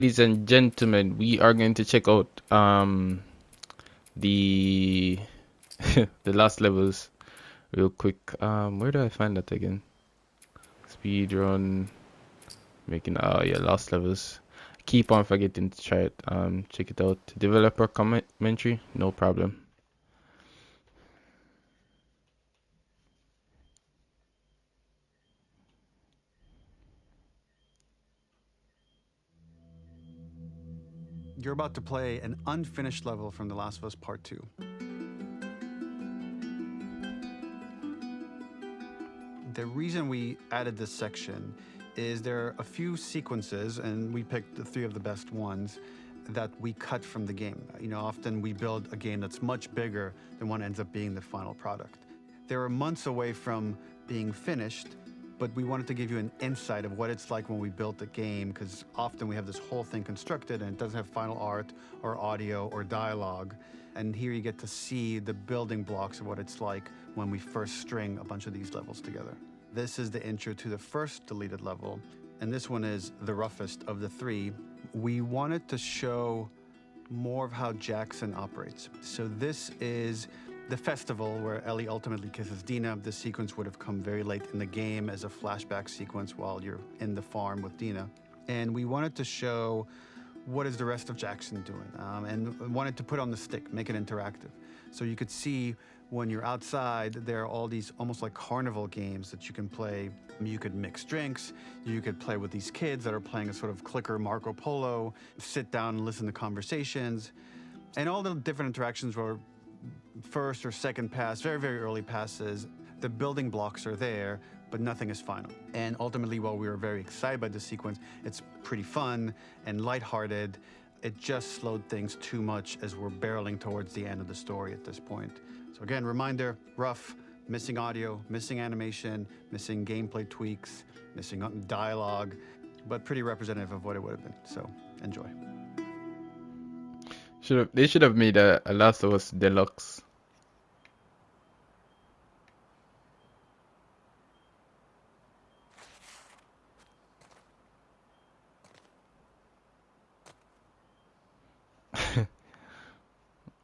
Ladies and gentlemen, we are going to check out the the last levels real quick. Where do I find that again? Speed run, making yeah, last levels. Keep on forgetting to try it. Check it out. Developer commentary, no problem. You're about to play an unfinished level from The Last of Us Part 2. The reason we added this section is there are a few sequences, and we picked the 3 of the best ones, that we cut from the game. You know, often we build a game that's much bigger than what ends up being the final product. They're months away from being finished, but we wanted to give you an insight of what it's like when we built the game, because often we have this whole thing constructed and it doesn't have final art or audio or dialogue. And here you get to see the building blocks of what it's like when we first string a bunch of these levels together. This is the intro to the first deleted level, and this one is the roughest of the 3. We wanted to show more of how Jackson operates. So this is the festival where Ellie ultimately kisses Dina. This sequence would have come very late in the game as a flashback sequence while you're in the farm with Dina. And we wanted to show what is the rest of Jackson doing, and wanted to put on the stick, make it interactive. So you could see when you're outside, there are all these almost like carnival games that you can play. You could mix drinks, you could play with these kids that are playing a sort of clicker Marco Polo, sit down and listen to conversations. And all the different interactions were first or second pass, very, very early passes. The building blocks are there, but nothing is final. And ultimately, while we were very excited by this sequence, it's pretty fun and lighthearted. It just slowed things too much as we're barreling towards the end of the story at this point. So again, reminder, rough, missing audio, missing animation, missing gameplay tweaks, missing dialogue, but pretty representative of what it would have been. So enjoy. They should have made a Last of Us Deluxe.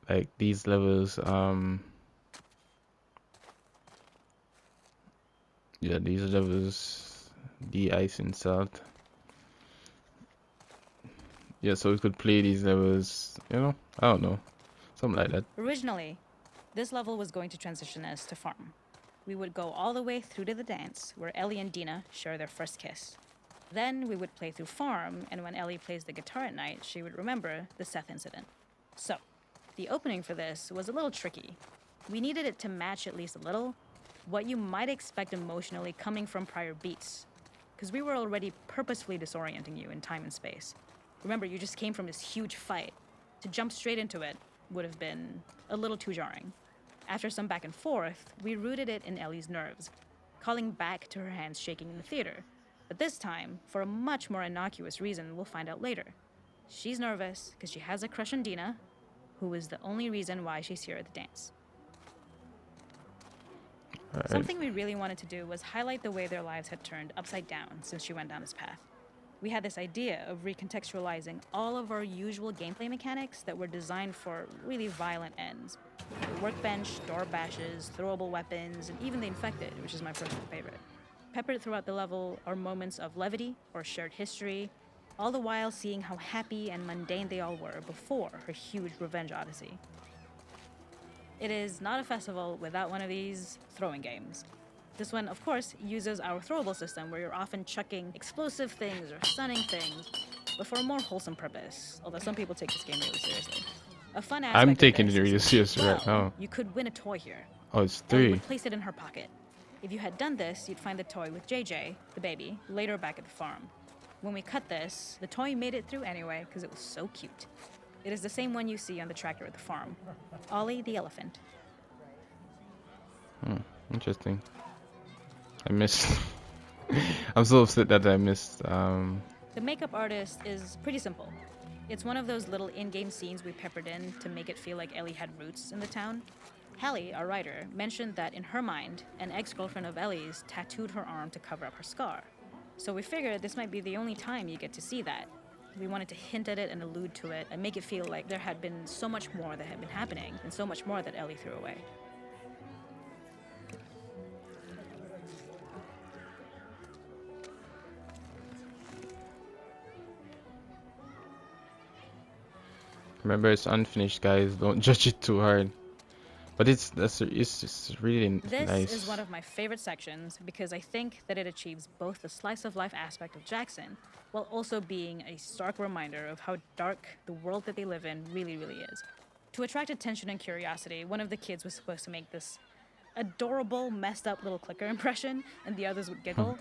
Like these levels, yeah, these levels, the ice and salt. Yeah, so we could play these levels, you know, I don't know, something like that. Originally, this level was going to transition us to farm. We would go all the way through to the dance where Ellie and Dina share their first kiss. Then we would play through farm, and when Ellie plays the guitar at night, she would remember the Seth incident. So, the opening for this was a little tricky. We needed it to match at least a little what you might expect emotionally coming from prior beats, because we were already purposefully disorienting you in time and space. Remember, you just came from this huge fight. To jump straight into it would have been a little too jarring. After some back and forth, we rooted it in Ellie's nerves, calling back to her hands shaking in the theater. But this time, for a much more innocuous reason we'll find out later. She's nervous because she has a crush on Dina, who is the only reason why she's here at the dance. Right. Something we really wanted to do was highlight the way their lives had turned upside down since she went down this path. We had this idea of recontextualizing all of our usual gameplay mechanics that were designed for really violent ends. The workbench, door bashes, throwable weapons, and even the infected, which is my personal favorite. Peppered throughout the level are moments of levity or shared history, all the while seeing how happy and mundane they all were before her huge revenge odyssey. It is not a festival without one of these throwing games. This one, of course, uses our throwable system where you're often chucking explosive things or stunning things, but for a more wholesome purpose, although some people take this game really seriously. A fun aspect I'm of taking this it really is, seriously right now. you could win a toy here. Oh, it's Ellie 3. would place it in her pocket. If you had done this, you'd find the toy with JJ, the baby, later back at the farm. When we cut this, the toy made it through anyway because it was so cute. It is the same one you see on the tractor at the farm. Ollie the elephant. Interesting. I missed. I'm so upset that I missed. The makeup artist is pretty simple. It's one of those little in-game scenes we peppered in to make it feel like Ellie had roots in the town. Hallie, our writer, mentioned that in her mind, an ex-girlfriend of Ellie's tattooed her arm to cover up her scar. So we figured this might be the only time you get to see that. We wanted to hint at it and allude to it and make it feel like there had been so much more that had been happening and so much more that Ellie threw away. Remember, it's unfinished, guys. Don't judge it too hard. But it's just really This nice. is one of my favorite sections because I think that it achieves both the slice of life aspect of Jackson while also being a stark reminder of how dark the world that they live in really is. To attract attention and curiosity, one of the kids was supposed to make this adorable, messed up little clicker impression, and the others would giggle.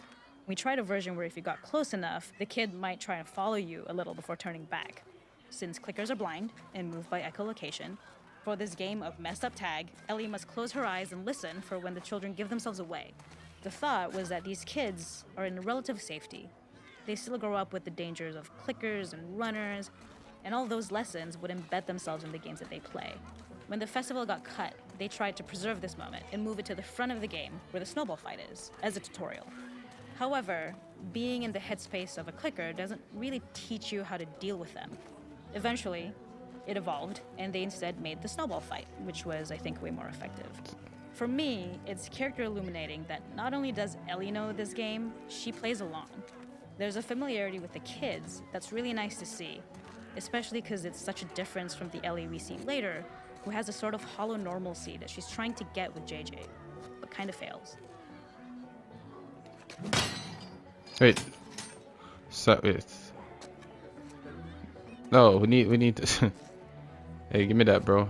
We tried a version where if you got close enough, the kid might try and follow you a little before turning back. Since clickers are blind and move by echolocation, for this game of messed up tag, Ellie must close her eyes and listen for when the children give themselves away. The thought was that these kids are in relative safety. They still grow up with the dangers of clickers and runners, and all those lessons would embed themselves in the games that they play. When the festival got cut, they tried to preserve this moment and move it to the front of the game where the snowball fight is, as a tutorial. However, being in the headspace of a clicker doesn't really teach you how to deal with them. Eventually, it evolved, and they instead made the snowball fight, which was, I think, way more effective. For me, it's character illuminating that not only does Ellie know this game, she plays along. There's a familiarity with the kids that's really nice to see, especially because it's such a difference from the Ellie we see later, who has a sort of hollow normalcy that she's trying to get with JJ, but kind of fails. Wait. So wait. No, we need to. Hey, give me that, bro.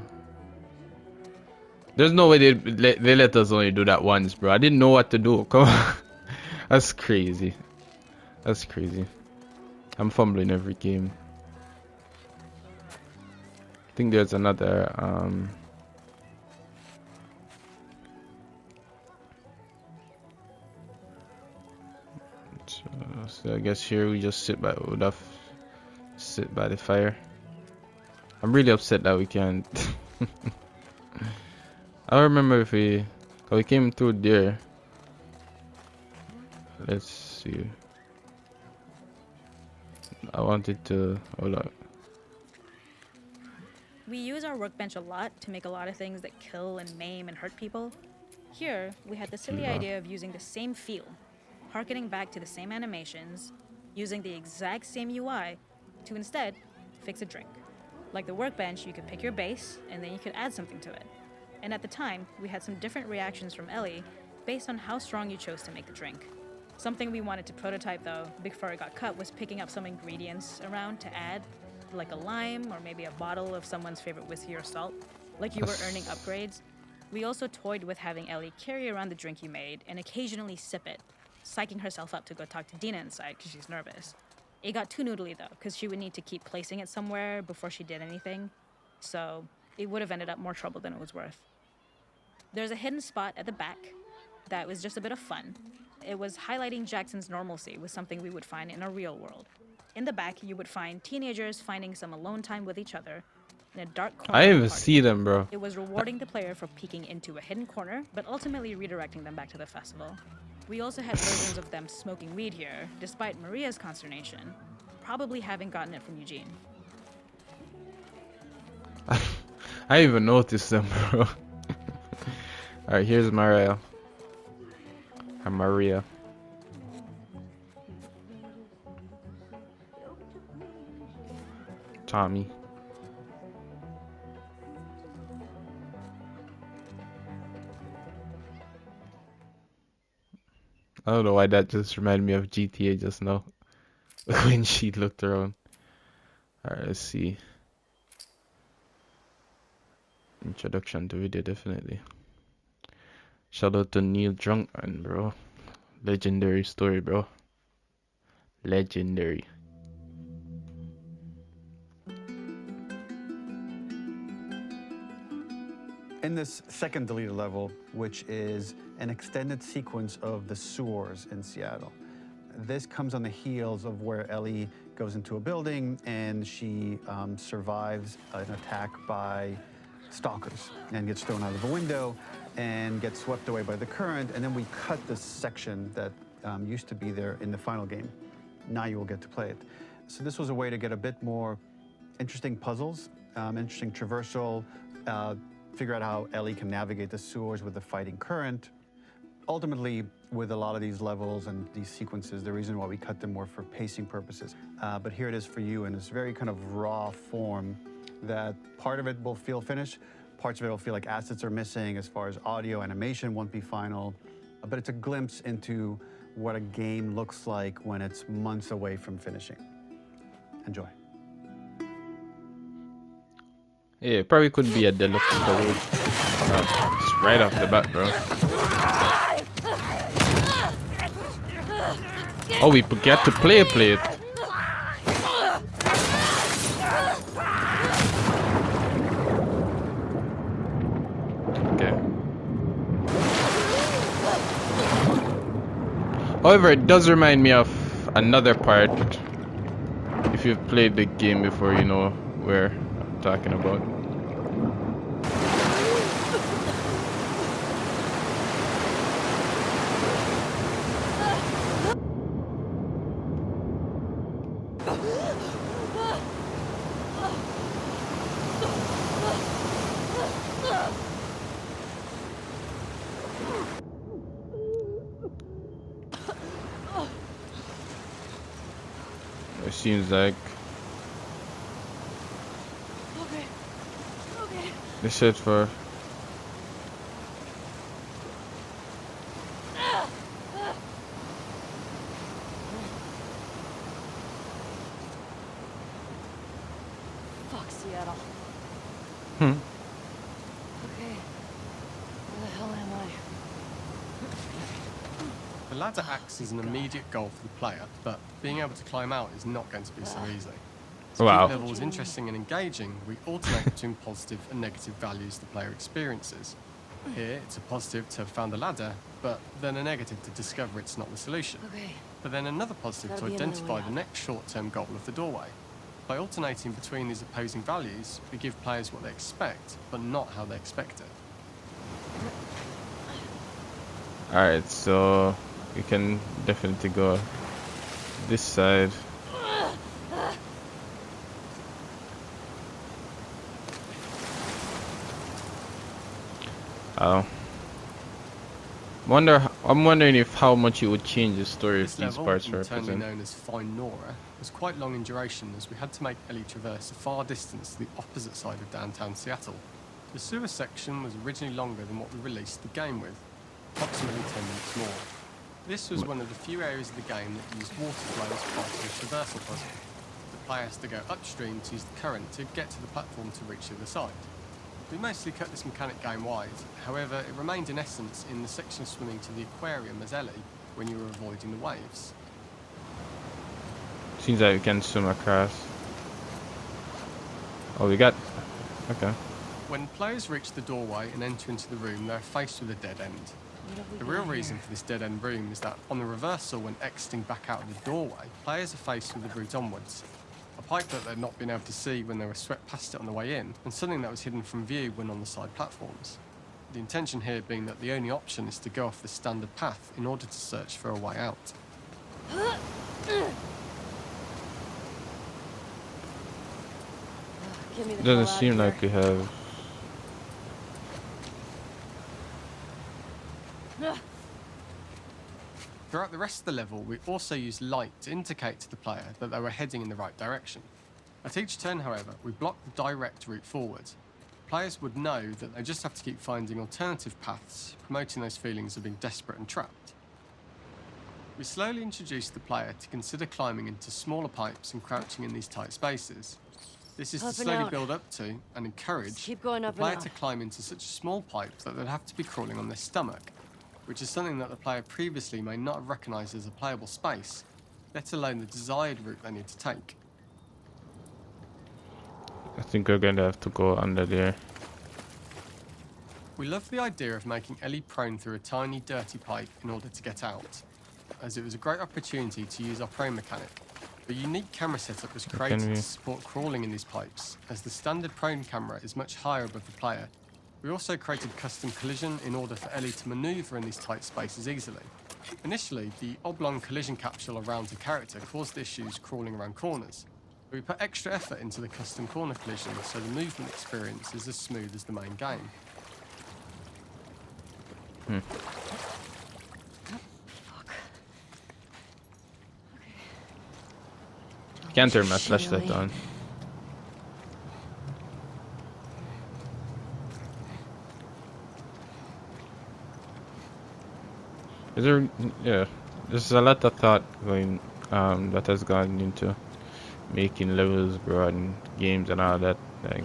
There's no way they let us only do that once, bro. I didn't know what to do. Come on. That's crazy. That's crazy. I'm fumbling every game. I think there's another so I guess here we just sit by the fire. I'm really upset that we can't. I remember if we came through there. Let's see. I wanted to hold up. We use our workbench a lot to make a lot of things that kill and maim and hurt people. Here, we had the silly idea of using the same feel, harkening back to the same animations, using the exact same UI to instead fix a drink. Like the workbench, you could pick your base, and then you could add something to it. And at the time, we had some different reactions from Ellie based on how strong you chose to make the drink. Something we wanted to prototype, though, before it got cut, was picking up some ingredients around to add, like a lime or maybe a bottle of someone's favorite whiskey or salt, like you were earning upgrades. We also toyed with having Ellie carry around the drink you made and occasionally sip it, psyching herself up to go talk to Dina inside because she's nervous. It got too noodly, though, because she would need to keep placing it somewhere before she did anything, so it would have ended up more trouble than it was worth. There's a hidden spot at the back that was just a bit of fun. It was highlighting Jackson's normalcy with something we would find in a real world. In the back, you would find teenagers finding some alone time with each other in a dark corner. I didn't of the even party. see them, bro. It was rewarding the player for peeking into a hidden corner, but ultimately redirecting them back to the festival. We also had versions of them smoking weed here, despite Maria's consternation, probably having gotten it from Eugene. I didn't even noticed them, bro. Alright, here's Maria. Or Maria. Tommy. I don't know why that just reminded me of GTA just now. When she looked around. Alright, let's see. Introduction to video, definitely. Shout out to Neil Drunkman, bro. Legendary story, bro. Legendary. In this second deleted level, which is an extended sequence of the sewers in Seattle, this comes on the heels of where Ellie goes into a building and she survives an attack by stalkers and gets thrown out of a window and gets swept away by the current. And then we cut this section that used to be there in the final game. Now you will get to play it. So this was a way to get a bit more interesting puzzles, interesting traversal, figure out how Ellie can navigate the sewers with the fighting current. Ultimately, with a lot of these levels and these sequences, the reason why we cut them more for pacing purposes. But here it is for you in this very kind of raw form that part of it will feel finished, parts of it will feel like assets are missing as far as audio, animation won't be final, but it's a glimpse into what a game looks like when it's months away from finishing. Enjoy. Yeah, it probably could be a deluxe code. Just right off the bat, bro. Oh, we forget to play it. Okay. However, it does remind me of another part. If you've played the game before, you know where I'm talking about. It seems like Okay. this is for Fuck Seattle. Hmm. Okay. Where the hell am I? The ladder acts as an immediate goal for the player, but being able to climb out is not going to be so easy. To Wow. keep levels interesting and engaging, we alternate between positive and negative values the player experiences. Here, it's a positive to have found the ladder, but then a negative to discover it's not the solution. Okay. But then another positive Gotta to be another identify way the out. next short-term goal of the doorway. By alternating between these opposing values, we give players what they expect, but not how they expect it. Alright, so we can definitely go this side. Oh. I'm wondering if how much it would change the story if This these level, parts were internally present. known as Find Nora, was quite long in duration as we had to make Ellie traverse a far distance to the opposite side of downtown Seattle. The sewer section was originally longer than what we released the game with, approximately 10 minutes more. This was one of the few areas of the game that used water flow as part of the traversal puzzle. The player has to go upstream to use the current to get to the platform to reach the other side. We mostly cut this mechanic game-wide, however it remained in essence in the section swimming to the aquarium as Ellie when you were avoiding the waves. Seems like we can swim across. Oh, we got... Okay. When players reach the doorway and enter into the room, they're faced with a dead end. What have we The got real here? reason for this dead-end room is that on the reversal, when exiting back out of the doorway, players are faced with the route onwards. A pipe that they'd not been able to see when they were swept past it on the way in, and something that was hidden from view when on the side platforms. The intention here being that the only option is to go off the standard path in order to search for a way out. Get me the hell Doesn't out seem of like here. we have... Throughout the rest of the level, we also used light to indicate to the player that they were heading in the right direction. At each turn, however, we blocked the direct route forward. Players would know that they just have to keep finding alternative paths, promoting those feelings of being desperate and trapped. We slowly introduced the player to consider climbing into smaller pipes and crouching in these tight spaces. This is to Up and slowly out. build up to and encourage Just keep going the up and player up. to climb into such a small pipe that they'd have to be crawling on their stomach, which is something that the player previously may not have recognised as a playable space, let alone the desired route they need to take. I think we're going to have to go under there. We loved the idea of making Ellie prone through a tiny, dirty pipe in order to get out, as it was a great opportunity to use our prone mechanic. A unique camera setup was created we- to support crawling in these pipes, as the standard prone camera is much higher above the player. We also created custom collision in order for Ellie to manoeuvre in these tight spaces easily. Initially, the oblong collision capsule around the character caused issues crawling around corners. We put extra effort into the custom corner collision so the movement experience is as smooth as the main game. Can't turn my flashlight on. Is there? Yeah, there's a lot of thought going that has gone into making levels, bro, and games and all that. Like,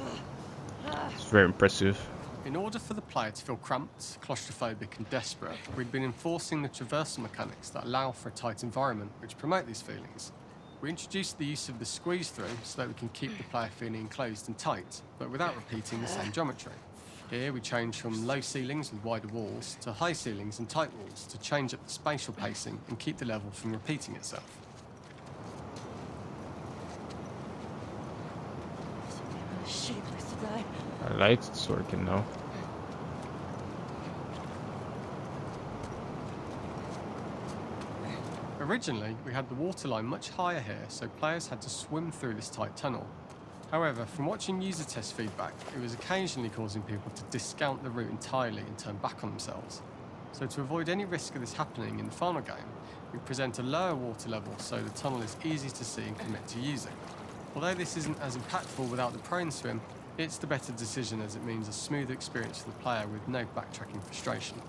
it's very impressive. In order for the player to feel cramped, claustrophobic and desperate, we'd been enforcing the traversal mechanics that allow for a tight environment which promote these feelings. We introduced the use of the squeeze through so that we can keep the player feeling enclosed and tight, but without repeating the same geometry. Here we change from low ceilings with wider walls to high ceilings and tight walls to change up the spatial pacing and keep the level from repeating itself. Shitty place to die. Our light's working now. Originally, we had the waterline much higher here, so players had to swim through this tight tunnel. However, from watching user test feedback, it was occasionally causing people to discount the route entirely and turn back on themselves. So to avoid any risk of this happening in the final game, we present a lower water level so the tunnel is easy to see and commit to using. Although this isn't as impactful without the prone swim, it's the better decision as it means a smoother experience for the player with no backtracking frustration.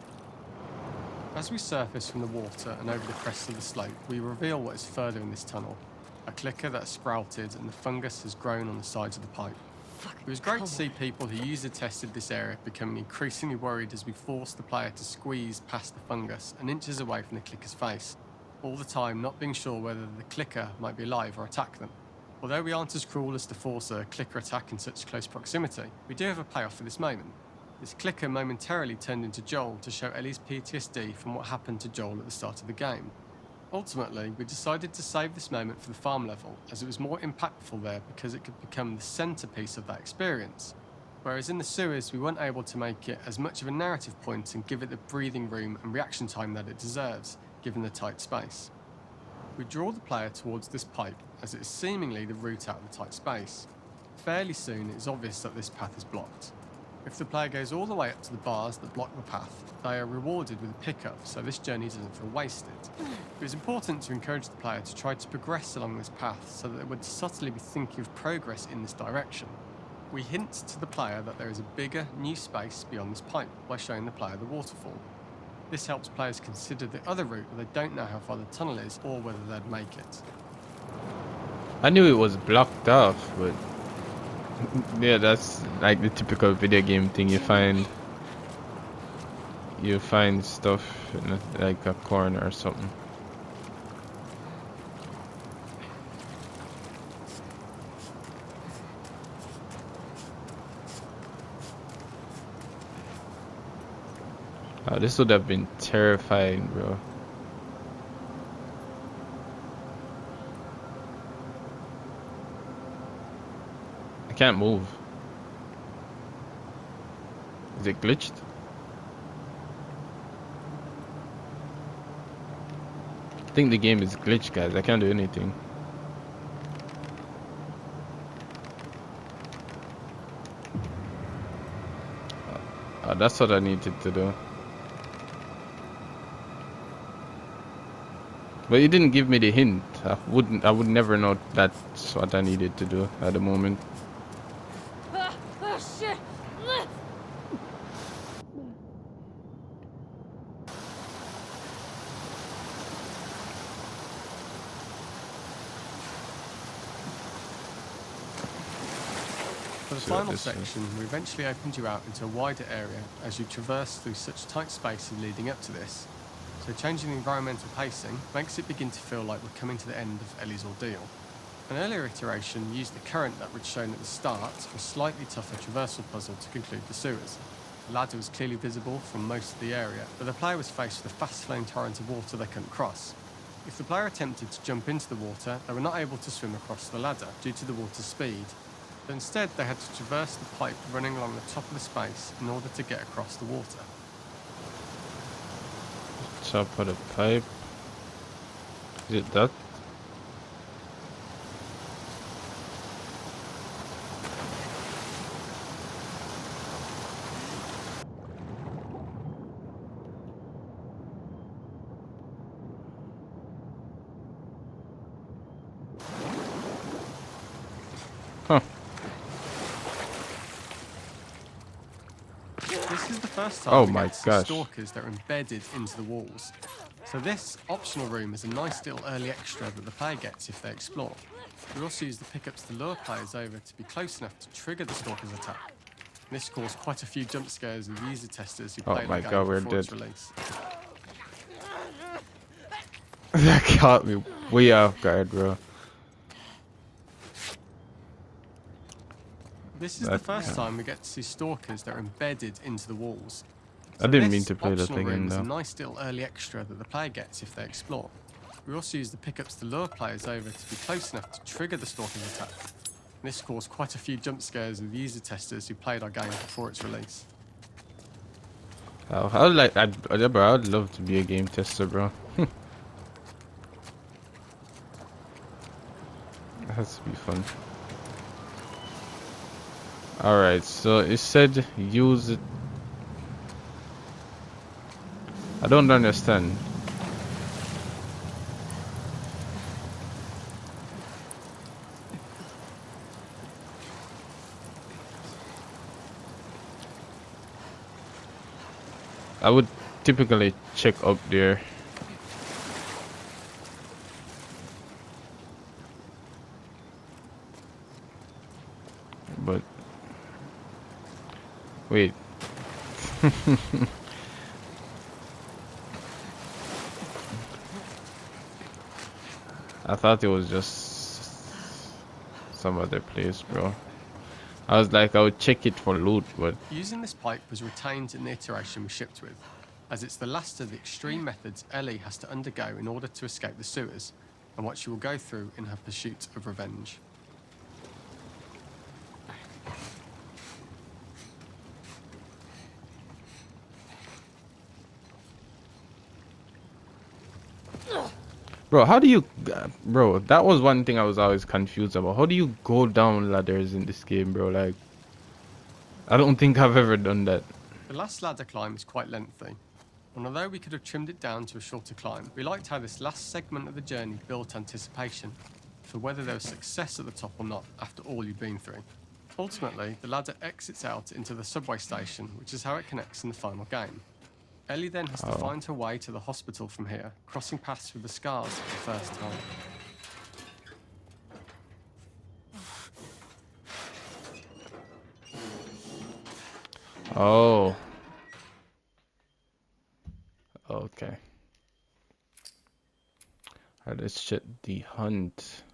As we surface from the water and over the crest of the slope, we reveal what is further in this tunnel. A clicker that has sprouted and the fungus has grown on the sides of the pipe. It was great to see people who user tested this area becoming increasingly worried as we forced the player to squeeze past the fungus and inches away from the clicker's face, all the time not being sure whether the clicker might be alive or attack them. Although we aren't as cruel as to force a clicker attack in such close proximity, we do have a payoff for this moment. This clicker momentarily turned into Joel to show Ellie's PTSD from what happened to Joel at the start of the game. Ultimately, we decided to save this moment for the farm level, as it was more impactful there because it could become the centrepiece of that experience. Whereas in the sewers, we weren't able to make it as much of a narrative point and give it the breathing room and reaction time that it deserves, given the tight space. We draw the player towards this pipe, as it is seemingly the route out of the tight space. Fairly soon, it is obvious that this path is blocked. If the player goes all the way up to the bars that block the path, they are rewarded with a pickup, so this journey doesn't feel wasted. It was important to encourage the player to try to progress along this path so that they would subtly be thinking of progress in this direction. We hint to the player that there is a bigger, new space beyond this pipe by showing the player the waterfall. This helps players consider the other route where they don't know how far the tunnel is or whether they'd make it. I knew it was blocked off, but yeah, that's like the typical video game thing. You find stuff in like a corner or something. Oh, this would have been terrifying, bro. I can't move. Is it glitched? I think the game is glitched, guys. I can't do anything. That's what I needed to do. But you didn't give me the hint. I would never know that's what I needed to do at the moment. Oh, shit! For the See what final this is. section, we eventually opened you out into a wider area as you traverse through such tight spaces leading up to this. So changing the environmental pacing makes it begin to feel like we're coming to the end of Ellie's ordeal. An earlier iteration used the current that we'd shown at the start for a slightly tougher traversal puzzle to conclude the sewers. The ladder was clearly visible from most of the area, but the player was faced with a fast-flowing torrent of water they couldn't cross. If the player attempted to jump into the water, they were not able to swim across the ladder due to the water's speed. But instead, they had to traverse the pipe running along the top of the space in order to get across the water. Chop out a pipe. Is it that? Huh. This is the first time Oh we my get to see gosh. stalkers that are embedded into the walls. So this optional room is a nice little early extra that the player gets if they explore. We also use the pickups to lure players over to be close enough to trigger the stalker's attack. This caused quite a few jump scares with user testers who Oh played my the game God, we're before its dead. release. That caught me way off guard, bro. This is the That first can't- time we get to see stalkers that are embedded into the walls. I didn't mean this to play that optional room again, is a though. nice little early extra that the player gets if they explore. We also use the pickups to lure players over to be close enough to trigger the stalker's attack. This caused quite a few jump scares with user testers who played our game before its release. Oh, I'd love to be a game tester, bro. That has to be fun. Alright, so it said use it. I don't understand. I would typically check up there. But wait. I thought it was just some other place, bro. I was like, I would check it for loot, but Using this pipe was retained in the iteration we shipped with, as it's the last of the extreme methods Ellie has to undergo in order to escape the sewers, and what she will go through in her pursuit of revenge. bro, how do you, bro? That was one thing I was always confused about. How do you go down ladders in this game, bro? Like, I don't think I've ever done that. The last ladder climb is quite lengthy, and although we could have trimmed it down to a shorter climb, we liked how this last segment of the journey built anticipation for whether there was success at the top or not after all you've been through. Ultimately, the ladder exits out into the subway station, which is how it connects in the final game. Ellie then has to find her way to the hospital from here, crossing paths with the scars for the first time. Oh. Okay. Alright, let's check the hunt.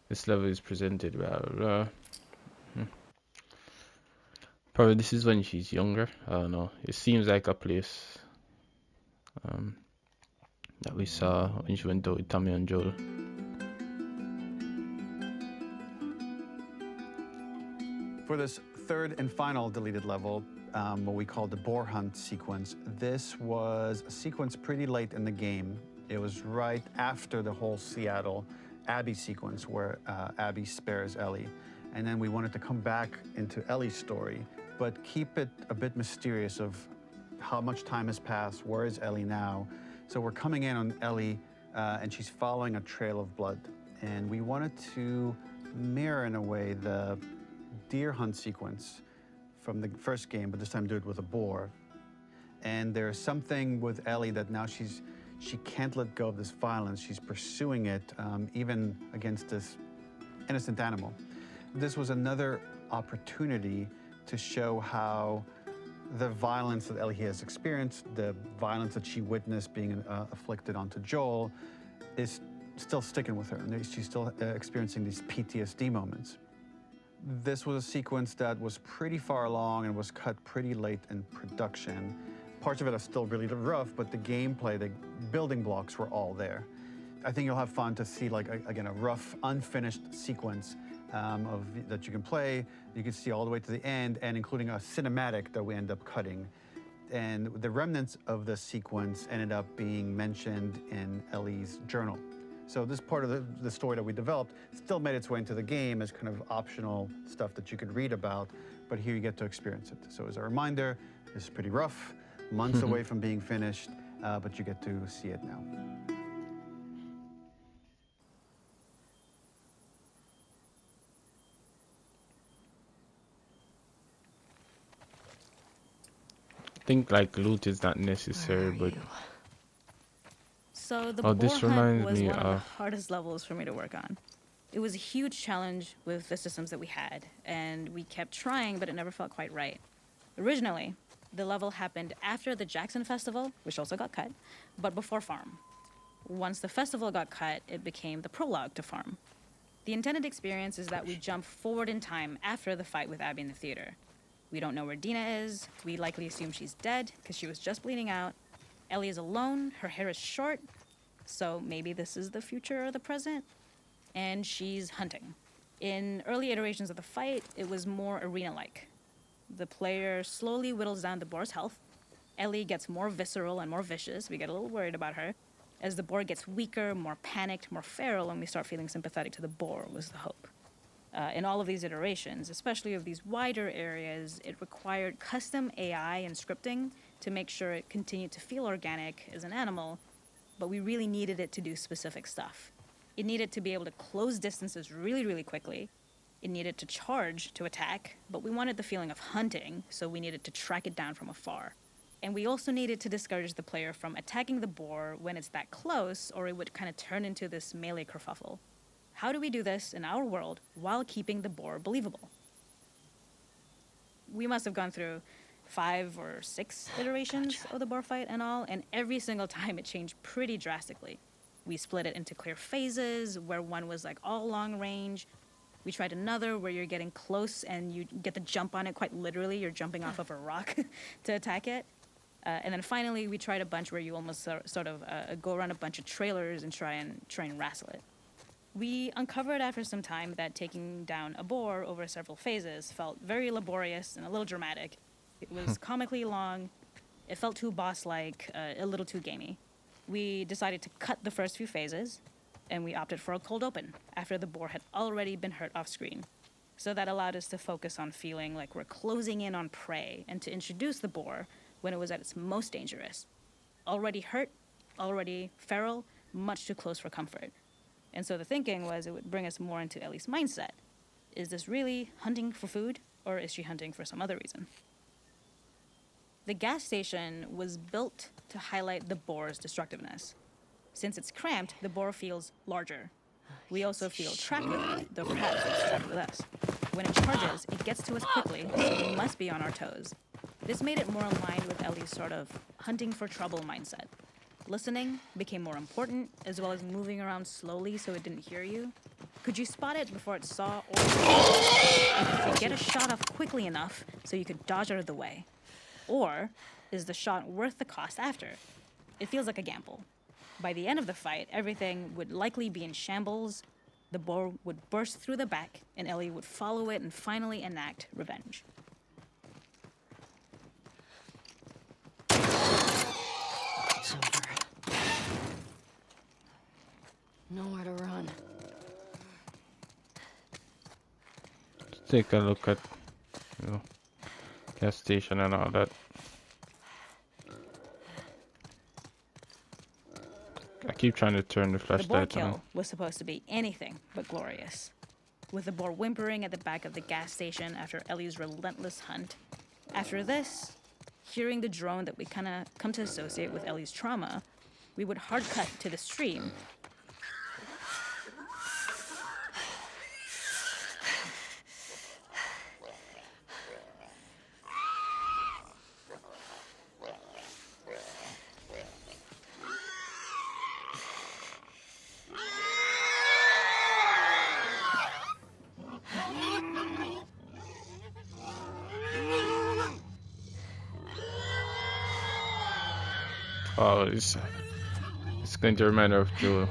This level is presented, blah blah blah. Probably this is when she's younger. I don't know. It seems like a place that we saw when she went out with Tommy and Joel. For this third and final deleted level, what we call the boar hunt sequence, this was a sequence pretty late in the game. It was right after the whole Seattle Abby sequence where Abby spares Ellie. And then we wanted to come back into Ellie's story, but keep it a bit mysterious of how much time has passed, where is Ellie now? So we're coming in on Ellie and she's following a trail of blood. And we wanted to mirror in a way the deer hunt sequence from the first game, but this time do it with a boar. And there's something with Ellie that now she can't let go of this violence. She's pursuing it, even against this innocent animal. This was another opportunity to show how the violence that Ellie has experienced, the violence that she witnessed being afflicted onto Joel, is still sticking with her. And she's still experiencing these PTSD moments. This was a sequence that was pretty far along and was cut pretty late in production. Parts of it are still really rough, but the gameplay, the building blocks were all there. I think you'll have fun to see, like, again, a rough, unfinished sequence that you can play. You can see all the way to the end, and including a cinematic that we end up cutting. And the remnants of the sequence ended up being mentioned in Ellie's journal. So this part of the story that we developed still made its way into the game as kind of optional stuff that you could read about, but here you get to experience it. So as a reminder, this is pretty rough, months away from being finished, but you get to see it now. I think like loot is not Where necessary, are but you? So the Oh, boar this hunt reminds was me one of the of- hardest levels for me to work on. It was a huge challenge with the systems that we had, and we kept trying, but it never felt quite right. Originally, the level happened after the Jackson Festival, which also got cut, but before Farm. Once the festival got cut, it became the prologue to Farm. The intended experience is that we jump forward in time after the fight with Abby in the theater. We don't know where Dina is. We likely assume she's dead because she was just bleeding out. Ellie is alone. Her hair is short. So maybe this is the future or the present. And she's hunting. In early iterations of the fight, it was more arena-like. The player slowly whittles down the boar's health. Ellie gets more visceral and more vicious. We get a little worried about her. As the boar gets weaker, more panicked, more feral, and we start feeling sympathetic to the boar was the hope. In all of these iterations, especially of these wider areas, it required custom AI and scripting to make sure it continued to feel organic as an animal, but we really needed it to do specific stuff. It needed to be able to close distances really, really quickly. It needed to charge to attack, but we wanted the feeling of hunting, so we needed to track it down from afar. And we also needed to discourage the player from attacking the boar when it's that close, or it would kind of turn into this melee kerfuffle. How do we do this in our world while keeping the boar believable? We must have gone through 5 or 6 iterations of the boar fight and all, and every single time it changed pretty drastically. We split it into clear phases, where one was like all long range. We tried another where you're getting close and you get the jump on it quite literally. You're jumping off of a rock to attack it. And then finally, we tried a bunch where you almost sort of go around a bunch of trailers and try and wrestle it. We uncovered after some time that taking down a boar over several phases felt very laborious and a little dramatic. It was comically long, it felt too boss-like, a little too gamey. We decided to cut the first few phases, and we opted for a cold open after the boar had already been hurt off-screen. So that allowed us to focus on feeling like we're closing in on prey and to introduce the boar when it was at its most dangerous. Already hurt, already feral, much too close for comfort. And so the thinking was it would bring us more into Ellie's mindset. Is this really hunting for food, or is she hunting for some other reason? The gas station was built to highlight the boar's destructiveness. Since it's cramped, the boar feels larger. We also feel trapped with it, though perhaps it's trapped with us. When it charges, it gets to us quickly, so we must be on our toes. This made it more in line with Ellie's sort of hunting for trouble mindset. Listening became more important, as well as moving around slowly so it didn't hear you. Could you spot it before it saw or could you get a shot off quickly enough so you could dodge out of the way? Or is the shot worth the cost after? It feels like a gamble. By the end of the fight, everything would likely be in shambles. The boar would burst through the back, and Ellie would follow it and finally enact revenge. It's over. Nowhere to run. take a look at, you know, gas station and all that. I keep trying to turn the The boar flashlight on. kill was supposed to be anything but glorious. With the boar whimpering at the back of the gas station after Ellie's relentless hunt. After this, hearing the drone that we kind of come to associate with Ellie's trauma, we would hard cut to the stream. Oh, it's going to remind her of Jewel.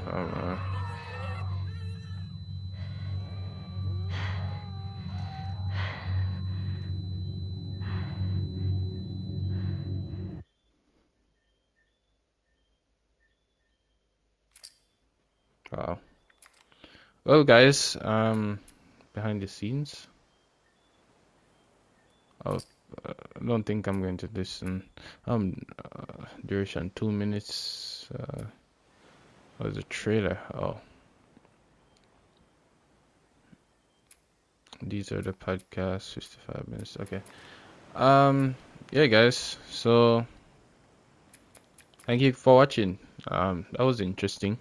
Wow. Well, guys, behind the scenes, I'll, I don't think I'm going to listen. Duration 2 minutes. What was the trailer? Oh, these are the podcasts. 55 minutes. Okay. Yeah, guys. So thank you for watching. That was interesting.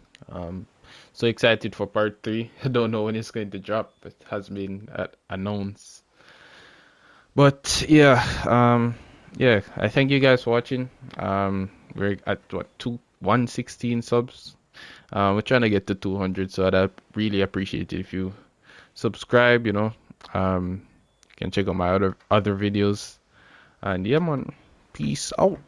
So excited for part 3. I don't know when it's going to drop. It has been announced. But yeah, I thank you guys for watching. We're at what 116 subs. We're trying to get to 200, so I'd really appreciate it if you subscribe. You can check out my other videos. And yeah, man, peace out.